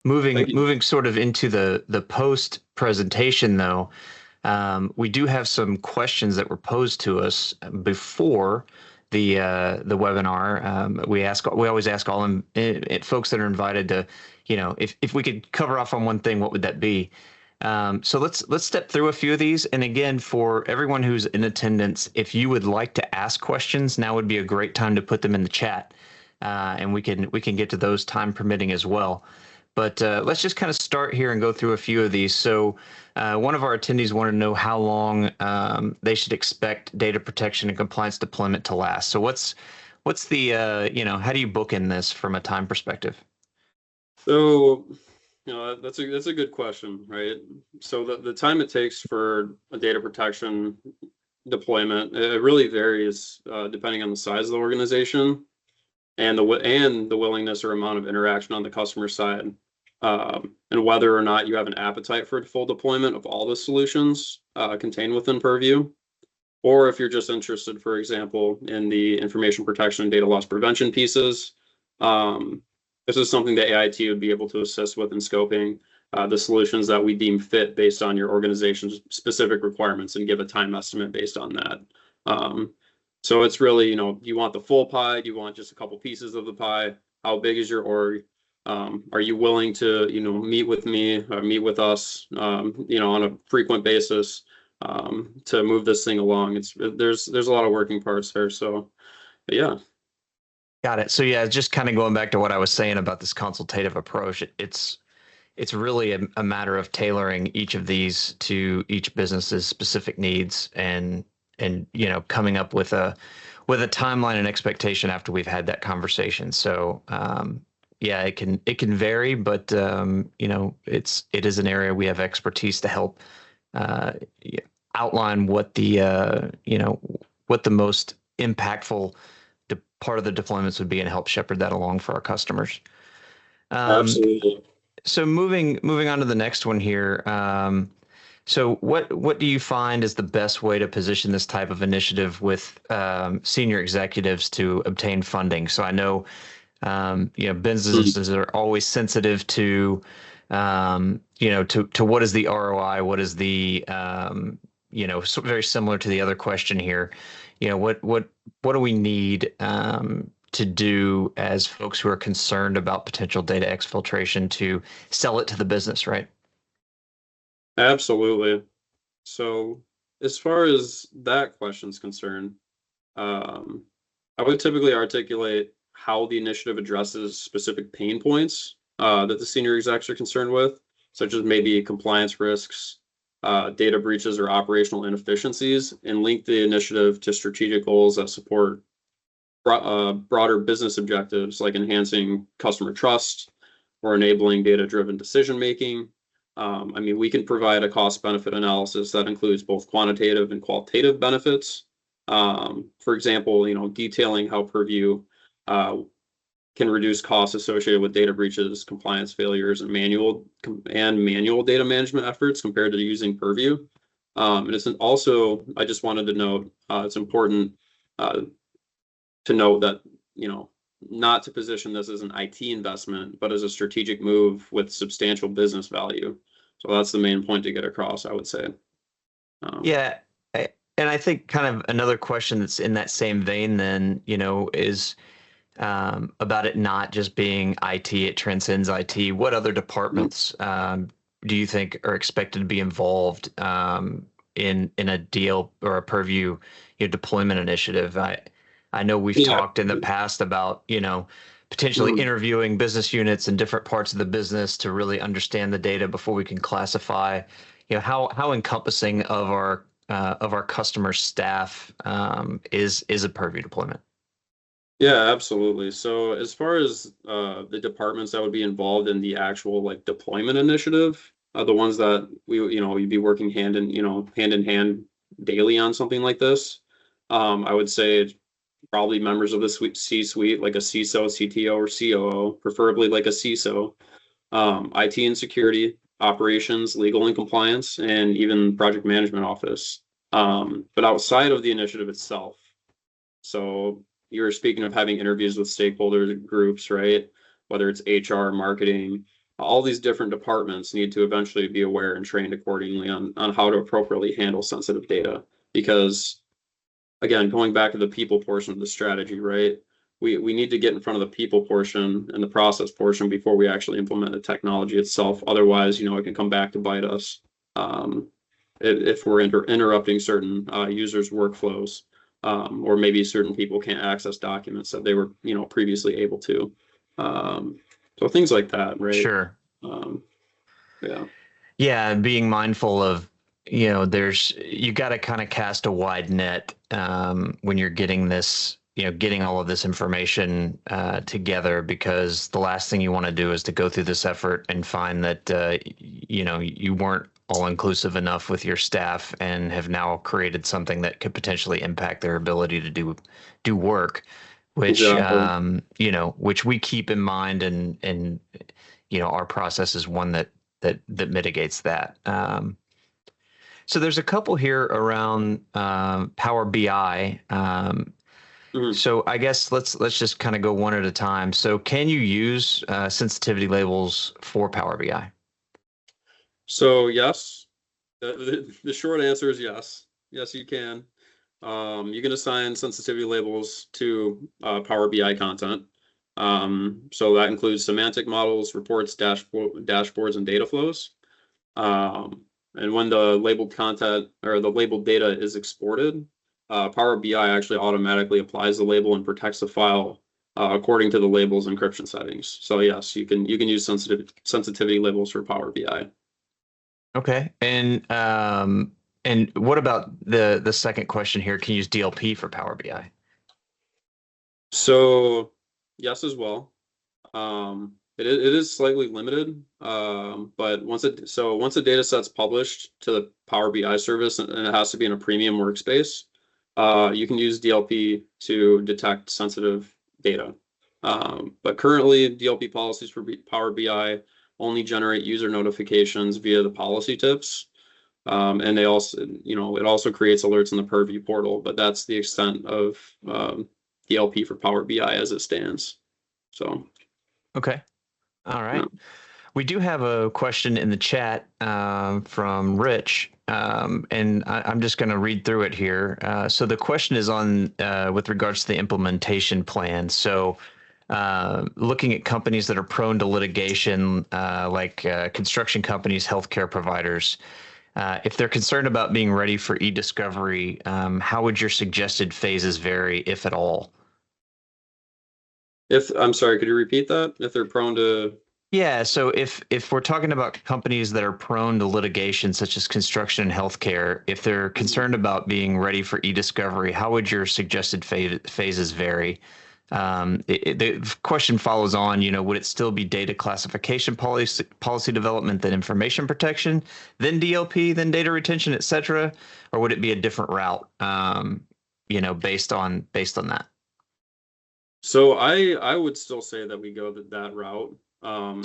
Moving Thank you. moving sort of into the post presentation though, we do have some questions that were posed to us before the webinar. We always ask all folks that are invited to, if we could cover off on one thing, what would that be? So let's step through a few of these. And again, for everyone who's in attendance, if you would like to ask questions, now would be a great time to put them in the chat, and we can get to those time permitting as well. But let's just kind of start here and go through a few of these. So one of our attendees wanted to know how long they should expect data protection and compliance deployment to last. So what's the how do you book in this from a time perspective? So, that's a good question, right? So the time it takes for a data protection deployment, it really varies depending on the size of the organization and the willingness or amount of interaction on the customer side, and whether or not you have an appetite for full deployment of all the solutions contained within Purview, or if you're just interested, for example, in the information protection and data loss prevention pieces. Um, this is something that AIT would be able to assist with in scoping the solutions that we deem fit based on your organization's specific requirements and give a time estimate based on that. Um, so it's really, do you want the full pie? Do you want just a couple pieces of the pie? How big is your org? Are you willing to, meet with me or meet with us, on a frequent basis? To move this thing along. There's a lot of working parts there. So, but yeah, Got it. So yeah, just kind of going back to what I was saying about this consultative approach, it's really a matter of tailoring each of these to each business's specific needs and coming up with a timeline and expectation after we've had that conversation. So yeah, it can vary, but it is an area we have expertise to help uh, outline what the most impactful part of the deployments would be and help shepherd that along for our customers. Um, absolutely. so moving on to the next one here. So what do you find is the best way to position this type of initiative with senior executives to obtain funding? So I know Mhm. businesses are always sensitive to to what is the ROI, what is the so very similar to the other question here. What do we need to do as folks who are concerned about potential data exfiltration to sell it to the business, right? Absolutely. So, as far as that question's concerned, um, I would typically articulate how the initiative addresses specific pain points that the senior execs are concerned with, such as maybe compliance risks, data breaches, or operational inefficiencies, and link the initiative to strategic goals that support broader business objectives like enhancing customer trust or enabling data-driven decision making. I mean, we can provide a cost-benefit analysis that includes both quantitative and qualitative benefits. For example, detailing how Purview uh, can reduce costs associated with data breaches, compliance failures, and manual data management efforts compared to using Purview. And it's also, I just wanted to note, it's important uh, to note that, not to position this as an IT investment, but as a strategic move with substantial business value. So that's the main point to get across, I would say. Um, Yeah, and I think kind of another question that's in that same vein then, is about it not just being IT, it transcends IT. What other departments do you think are expected to be involved in a deal or a Purview deployment initiative? I know we've yeah. talked in the past about potentially Mhm. interviewing business units in different parts of the business to really understand the data before we can classify. How encompassing of our customer staff is a Purview deployment? Yeah, absolutely. So as far as the departments that would be involved in the actual like deployment initiative, the ones that you'd be working hand in hand daily on something like this, I would say it's probably members of the C-suite, like a CISO, CTO, or COO, preferably like a CISO, IT and security, operations, legal and compliance, and even project management office. But outside of the initiative itself, so you were speaking of having interviews with stakeholder groups, right? Whether it's HR, marketing, all these different departments need to eventually be aware and trained accordingly on how to appropriately handle sensitive data. Because again, going back to the people portion of the strategy, right? We need to get in front of the people portion and the process portion before we actually implement the technology itself. Otherwise, it can come back to bite us if we're interrupting certain users' workflows, or maybe certain people can't access documents that they were, previously able to. So things like that, right? Sure. Um, yeah. Yeah, being mindful of, you got to kind of cast a wide net when you're getting this, getting all of this information together, because the last thing you want to do is to go through this effort and find that, you weren't all inclusive enough with your staff and have now created something that could potentially impact their ability to do work, which, Exactly. which we keep in mind, and our process is one that mitigates that. So there's a couple here around Power BI. Mhm. So I guess let's just kind of go one at a time. So can you use sensitivity labels for Power BI? So yes, the short answer is yes. Yes, you can. You can assign sensitivity labels to Power BI content. So that includes semantic models, reports, dashboards, and data flows. And when the labeled content or the labeled data is exported, Power BI actually automatically applies the label and protects the file according to the label's encryption settings. So yes, you can use sensitivity labels for Power BI. Okay. And what about the second question here? Can you use DLP for Power BI? So yes, as well. It is slightly limited, but once a data set's published to the Power BI service, and it has to be in a premium workspace, you can use DLP to detect sensitive data. But currently, DLP policies for Power BI only generate user notifications via the policy tips. And they also, it also creates alerts in the Purview portal, but that's the extent of DLP for Power BI as it stands. So, Okay. All yeah. right. We do have a question in the chat from Rich, and I'm just going to read through it here. So the question is on with regards to the implementation plan. So looking at companies that are prone to litigation, like construction companies, healthcare providers, if they're concerned about being ready for e-discovery, how would your suggested phases vary, if at all? I'm sorry, could you repeat that? If they're prone to, Yeah, so if we're talking about companies that are prone to litigation, such as construction and healthcare, if they're concerned about being ready for e-discovery, how would your suggested phases vary? The question follows on, would it still be data classification policy development, then information protection, then DLP, then data retention, et cetera, or would it be a different route, based on that? so I would still say that we go that route.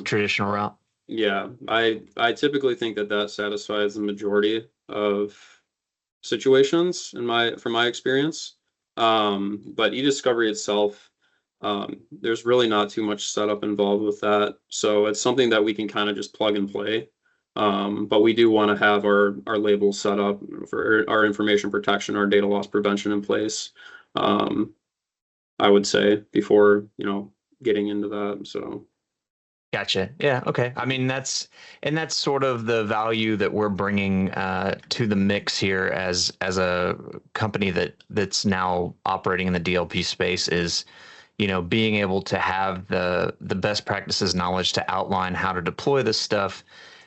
Traditional route? Yeah, I typically think that satisfies the majority of situations from my experience. But e-discovery itself, there's really not too much setup involved with that. So it's something that we can kind of just plug and play. But we do want to have our labels set up for our information protection, our data loss prevention in place. Um, I would say before, getting into that. So Gotcha. Yeah. Okay. I mean, that's sort of the value that we're bringing to the mix here as a company that's now operating in the DLP space is, being able to have the best practices knowledge to outline how to deploy this stuff,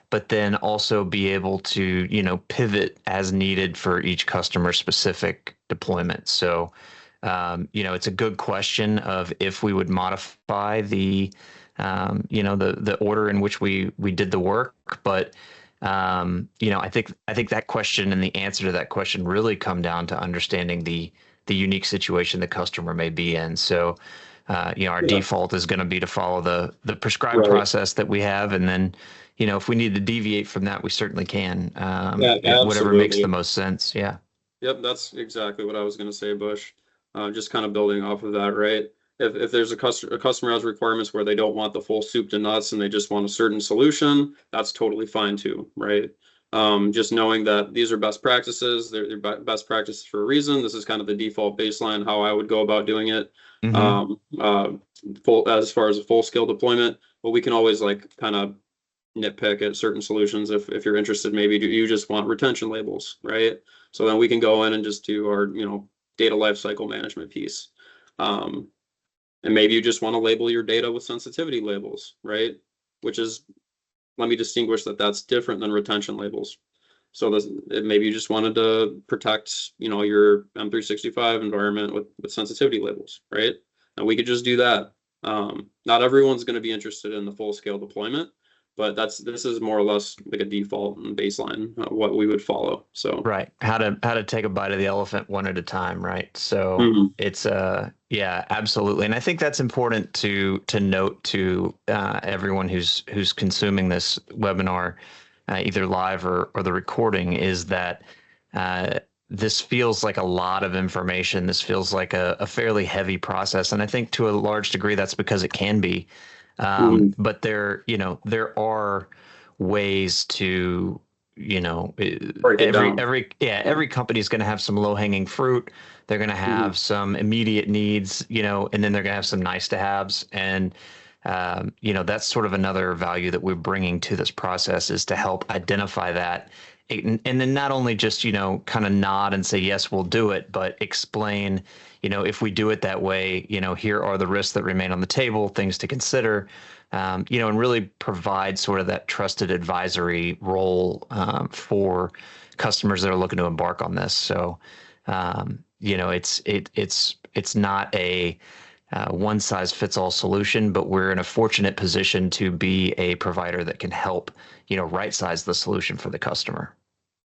but then also be able to, pivot as needed for each customer specific deployment. So, it's a good question of if we would modify the order in which we did the work, but I think that question and the answer to that question really come down to understanding the unique situation the customer may be in. So, our yeah, default is going to be to follow the prescribed right. process that we have, and then, if we need to deviate from that, we certainly can. Yeah, Whatever makes the absolutely. most sense. Yeah. Yep, that's exactly what I was going to say, Bush. Just kind of building off of that, right? if there's a customer has requirements where they don't want the full soup to nuts and they just want a certain solution, that's totally fine too, right? Just knowing that these are best practices, they're best practices for a reason. This is kind of the default baseline, how I would go about doing it. Mm-hmm. Um, uh, full as far as a full scale deployment, but we can always like kind of nitpick at certain solutions if you're interested. Maybe you just want retention labels, right? So then we can go in and just do our, data lifecycle management piece. Um, and maybe you just want to label your data with sensitivity labels, right? Which is, let me distinguish that that's different than retention labels. So this, maybe you just wanted to protect, your M365 environment with sensitivity labels, right? And we could just do that. Not everyone's going to be interested in the full scale deployment, but this is more or less like a default and baseline what we would follow. So Right. How to take a bite of the elephant one at a time, right? So mhm. it's yeah, absolutely. And I think that's important to note to everyone who's consuming this webinar, either live or the recording, is that this feels like a lot of information. This feels like a fairly heavy process. And I think to a large degree that's because it can be. Mhm. But there are ways to Break it down. every company is going to have some low hanging fruit. They're going to Mhm. have some immediate needs, and then they're going to have some nice to haves. And that's sort of another value that we're bringing to this process, is to help identify that. And then not only just, kind of nod and say, yes, we'll do it, but explain, if we do it that way, here are the risks that remain on the table, things to consider, and really provide sort of that trusted advisory role for customers that are looking to embark on this. So, it's not a one size fits all solution, but we're in a fortunate position to be a provider that can help, right size the solution for the customer.